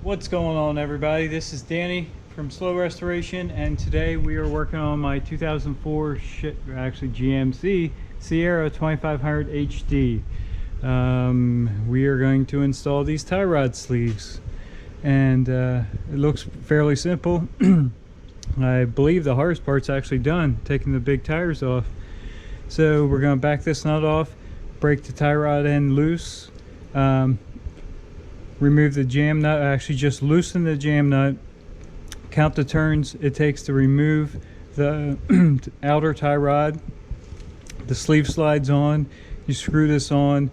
What's going on, everybody? This is Danny from Slow Restoration, and today we are working on my 2004 GMC Sierra 2500 HD. We are going to install these tie rod sleeves, and it looks fairly simple. I believe the hardest part's actually done, taking the big tires off. So we're going to back this nut off, break the tie rod end loose, remove the jam nut, actually just loosen the jam nut, count the turns it takes to remove the outer tie rod. The sleeve slides on, you screw this on,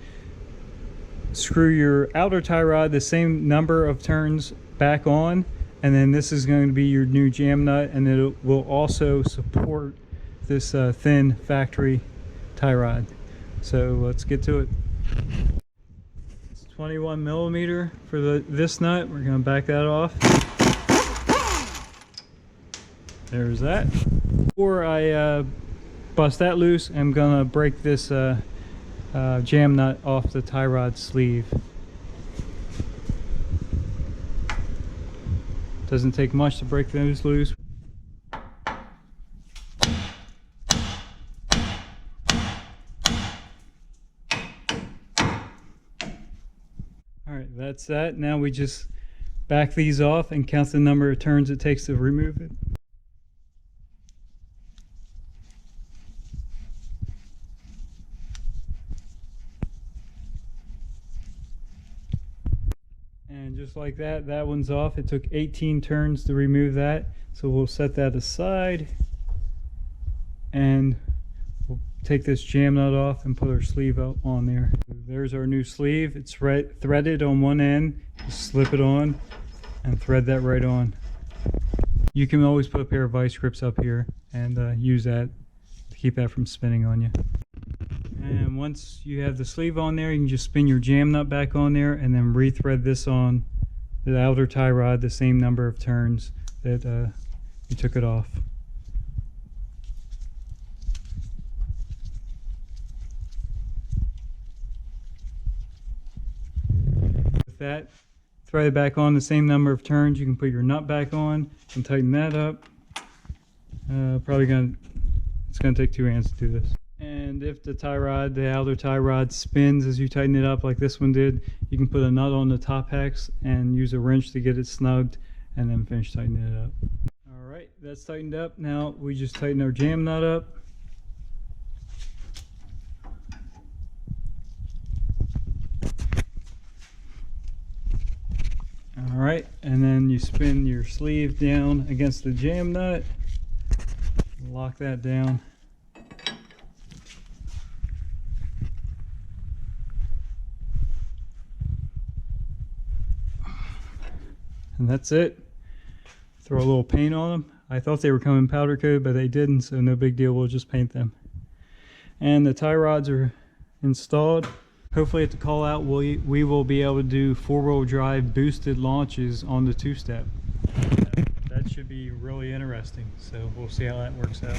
screw your outer tie rod the same number of turns back on, and then this is going to be your new jam nut, and it will also support this thin factory tie rod. So let's get to it. 21 millimeter for this nut. We're going to back that off. There's that. Before I bust that loose, I'm going to break this jam nut off the tie rod sleeve. Doesn't take much to break those loose. Alright, that's that. Now we just back these off and count the number of turns it takes to remove it. And just like that, that one's off. It took 18 turns to remove that. So we'll set that aside, and we'll take this jam nut off and put our sleeve on there. There's our new sleeve. It's threaded on one end. Just slip it on and thread that right on. You can always put a pair of vice grips up here and use that to keep that from spinning on you. And once you have the sleeve on there, you can just spin your jam nut back on there and then re-thread this on the outer tie rod the same number of turns that you took it off. That, thread it back on the same number of turns. You can put your nut back on and tighten that up. It's gonna take 2 hands to do this. And if the outer tie rod spins as you tighten it up like this one did, you can put a nut on the top hex and use a wrench to get it snugged, and then finish tightening it up. All right, that's tightened up. Now we just tighten our jam nut up. Alright, and then you spin your sleeve down against the jam nut, lock that down. And that's it. Throw a little paint on them. I thought they were coming powder coated, but they didn't, so no big deal, we'll just paint them. And the tie rods are installed. Hopefully at the call out we will be able to do 4-wheel drive boosted launches on the two-step. That should be really interesting, so we'll see how that works out.